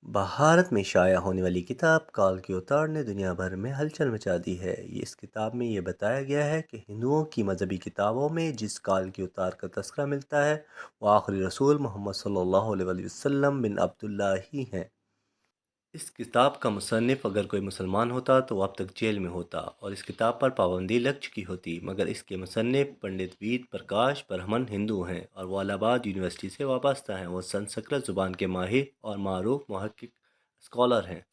भारत में शाया होने वाली किताब काल के अवतार ने दुनिया भर में हलचल मचा दी है। इस किताब में ये बताया गया है कि हिंदुओं की मजहबी किताबों में जिस काल के अवतार का तस्करा मिलता है वो आखिरी रसूल मोहम्मद सल्लल्लाहु अलैहि वसल्लम बिन अब्दुल्ला ही हैं। इस किताब का मुसन्निफ़ अगर कोई मुसलमान होता तो वो अब तक जेल में होता और इस किताब पर पाबंदी लग चुकी होती, मगर इसके मुसन्निफ़ पंडित वेद प्रकाश ब्रह्मन हिंदू हैं और वो इलाहाबाद यूनिवर्सिटी से वाबस्ता हैं। वो संस्कृत ज़ुबान के माहिर और मारूफ मुहक्किक स्कॉलर हैं।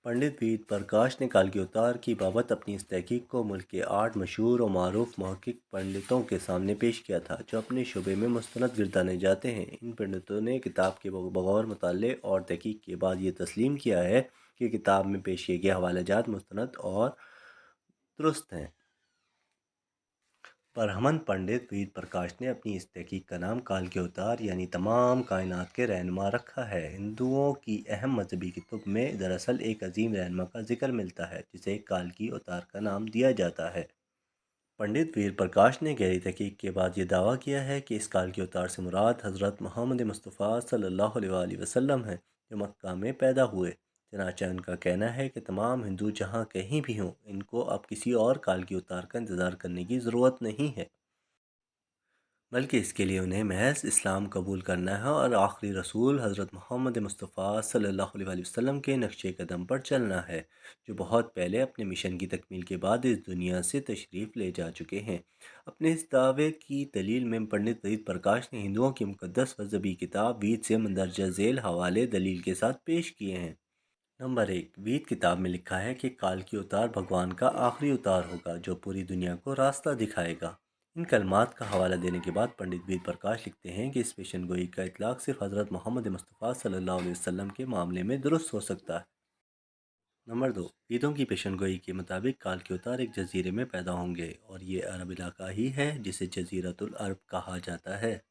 पंडित वेद प्रकाश ने काल के अवतार की बाबत अपनी इस तहकीक को मुल्क के 8 मशहूर और मारूफ मुहक्किक पंडितों के सामने पेश किया था, जो अपने शुबे में मुस्तनद गिरदाने जाते हैं। इन पंडितों ने किताब के बगौर मुताले और तहकीक के बाद ये तस्लीम किया है कि किताब में पेश किए गए हवालाजात मुस्तनद और दुरुस्त हैं। ब्रह्मन पंडित वेद प्रकाश ने अपनी इस तहकीक का नाम काल के अवतार यानी तमाम कायनात के रहनुमा रखा है। हिंदुओं की अहम मजहबी किताब में दरअसल एक अजीम रहनुमा का जिक्र मिलता है जिसे काल की अवतार का नाम दिया जाता है। पंडित वीर प्रकाश ने गहरी तहकीक के बाद ये दावा किया है कि इस काल के अवतार से मुराद हज़रत मोहम्मद मुस्तफ़ा सल्लल्लाहु अलैहि वसल्लम है, जो मक्का में पैदा हुए। चनाचा उनका कहना है कि तमाम हिंदू जहाँ कहीं भी हों, इनको अब किसी और काल के अवतार का इंतज़ार करने की ज़रूरत नहीं है, बल्कि इसके लिए उन्हें महज इस्लाम कबूल करना है और आखिरी रसूल हज़रत मोहम्मद मुस्तफ़ा सल्लल्लाहु अलैहि वसल्लम के नक्शे कदम पर चलना है, जो बहुत पहले अपने मिशन की तकमील के बाद इस दुनिया से तशरीफ़ ले जा चुके हैं। अपने इस दावे की दलील में पंडित वेद प्रकाश ने हिंदुओं की मुक़द्दस मज़हबी किताब वेद से मंदरजा झेल हवाले दलील के साथ पेश किए हैं। नंबर 1, वेद किताब में लिखा है कि काल की अवतार भगवान का आखिरी अवतार होगा जो पूरी दुनिया को रास्ता दिखाएगा। इन कलमात का हवाला देने के बाद पंडित वेद प्रकाश लिखते हैं कि इस पेशन गोई का इतलाक़ सिर्फ हज़रत मोहम्मद मुस्तफ़ा सल्लल्लाहु अलैहि वसल्लम के मामले में दुरुस्त हो सकता है। नंबर 2, वेदों की पेशन गोई के मुताबिक काल के अवतार एक जजीरे में पैदा होंगे और ये अरब इलाका ही है जिसे जजीरतुल अरब कहा जाता है।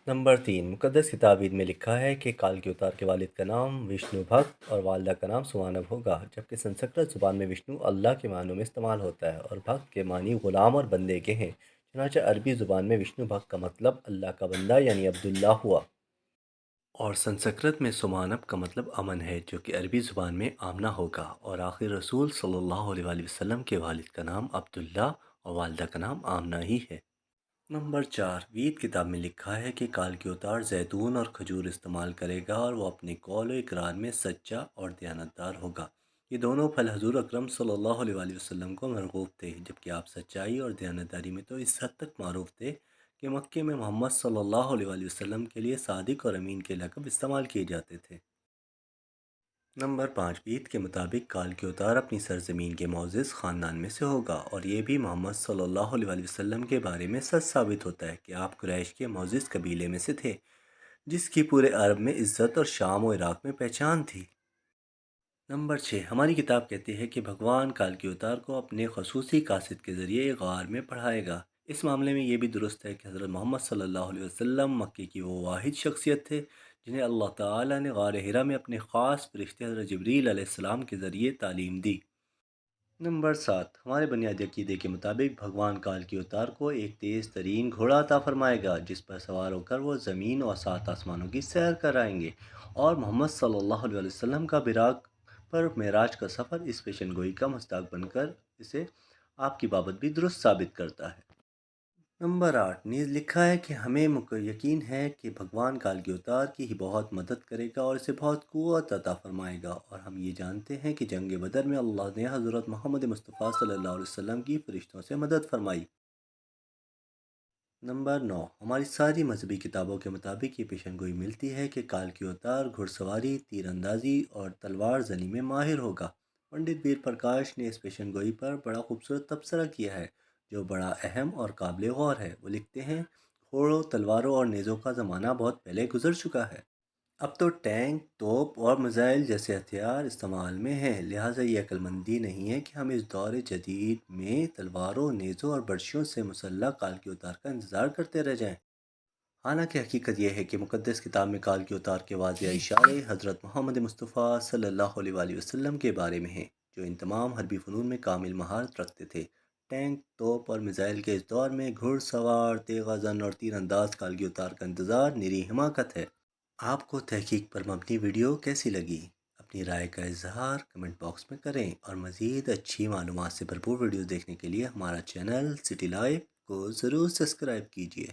नंबर 3, मुक़द्दस किताब ईद में लिखा है कि काल के अवतार के वालिद का नाम विष्णु भक्त और वालिदा का नाम सुवानब होगा, जबकि संस्कृत ज़ुबान में विष्णु अल्लाह के मानों में इस्तेमाल होता है और भक्त के मानी ग़ुलाम और बंदे के हैं। चुनांचे अरबी ज़ुबान में विष्णु भक्त का मतलब अल्लाह का बंदा यानी अब्दुल्ला हुआ और संस्कृत में सुमानब का मतलब अमन है, जो कि अरबी ज़ुबान में आमना होगा। और आखिर रसूल सल्लल्लाहु अलैहि वसल्लम के वालिद का नाम अब्दुल्ला और वालिदा का नाम आमना ही है। नंबर 4, वेद किताब में लिखा है कि काल के अवतार जैतून और खजूर इस्तेमाल करेगा और वो अपने कौल व इकरार में सच्चा और दयानतदार होगा। ये दोनों फल हजूर अकरम सल्लल्लाहु अलैहि वसल्लम को मरगूब थे, जबकि आप सच्चाई और दयानतदारी में तो इस हद तक मारूफ थे कि मक्के में मोहम्मद सल्लल्लाहु अलैहि वसल्लम के लिए सादिक और अमीन के लक़ब इस्तेमाल किए जाते थे। नंबर 5, ईद के मुताबिक काल के अवतार अपनी सरजमीन के मोअज़्ज़ज़ ख़ानदान में से होगा और ये भी मोहम्मद सल्लल्लाहु अलैहि वसल्लम के बारे में सच साबित होता है कि आप कुरैश के मोअज़्ज़ज़ कबीले में से थे, जिसकी पूरे अरब में इज़्ज़त और शाम और इराक़ में पहचान थी। नंबर 6, हमारी किताब कहती है कि भगवान काल के अवतार को अपने खसूसी कासिद के ज़रिए गार में पढ़ाएगा। इस मामले में ये भी दुरुस्त है कि हज़रत मोहम्मद सल्लल्लाहु अलैहि वसल्लम मक्के की वो वाहिद शख्सियत थे जिन्हें अल्लाह ताला ने गार हिरा में अपने ख़ास फरिश्ते हज़रत जिब्रील अलैहिस्सलाम के ज़रिए तालीम दी। नंबर 7, हमारे बुनियादी अक़ीदे के मुताबिक भगवान काल के अवतार को एक तेज़ तरीन घोड़ा अता फ़रमाएगा जिस पर सवार होकर वो ज़मीन और 7 आसमानों की सैर कराएंगे। और मोहम्मद सल्लल्लाहु अलैहि वसल्लम का बिराक पर मेराज का सफ़र इस पेशन गोई का मस्दाक बनकर इसे आपकी बाबत भी दुरुस्त साबित करता है। नंबर 8, नीज़ लिखा है कि हमें यकीन है कि भगवान काल के अवतार की ही बहुत मदद करेगा और इसे बहुत क़ुव्वत अता फ़रमाएगा। और हम ये जानते हैं कि जंग बदर में अल्लाह ने हज़रत मोहम्मद मुस्तफ़ा सल्लल्लाहु अलैहि वसल्लम की फ़रिश्तों से मदद फ़रमाई। नंबर 9, हमारी सारी मजहबी किताबों के मुताबिक ये पेशन गोई मिलती है कि काल की अवतार घुड़सवारी, तीरंदाजी और तलवार जनी में माहिर होगा। पंडित वीर प्रकाश ने इस पेशन गोई पर बड़ा खूबसूरत तबसरा किया है, जो बड़ा अहम और काबिल गौर है। वो लिखते हैं, घोड़ों, तलवारों और नेज़ों का ज़माना बहुत पहले गुजर चुका है। अब तो टैंक, तोप और मिसाइल जैसे हथियार इस्तेमाल में हैं, लिहाजा ये अक्लमंदी नहीं है कि हम इस दौर जदीद में तलवारों, नेज़ों और बर्शियों से मुसल्लह काल के उतार का इंतज़ार करते रह जाएं। हालांकि हकीकत यह है कि मुक़द्दस किताब में काल के उतार के वाज़ेह इशारे हज़रत मोहम्मद मुस्तफ़ा सल्लल्लाहु अलैहि वसल्लम के बारे में हैं, जो इन तमाम हरबी फ़नून में कामिल महारत रखते थे। टैंक, तोप और मिसाइल के इस दौर में घुड़सवार, तेग़ ज़न और तीरंदाज काल के उतार का इंतज़ार निरी हिमाकत है। آپ کو تحقیق پر مبنی ویڈیو کیسی لگی؟ اپنی رائے کا اظہار کمنٹ باکس میں کریں، اور مزید اچھی معلومات سے بھرپور ویڈیوز دیکھنے کے لیے ہمارا چینل سٹی لائف کو ضرور سبسکرائب کیجیے۔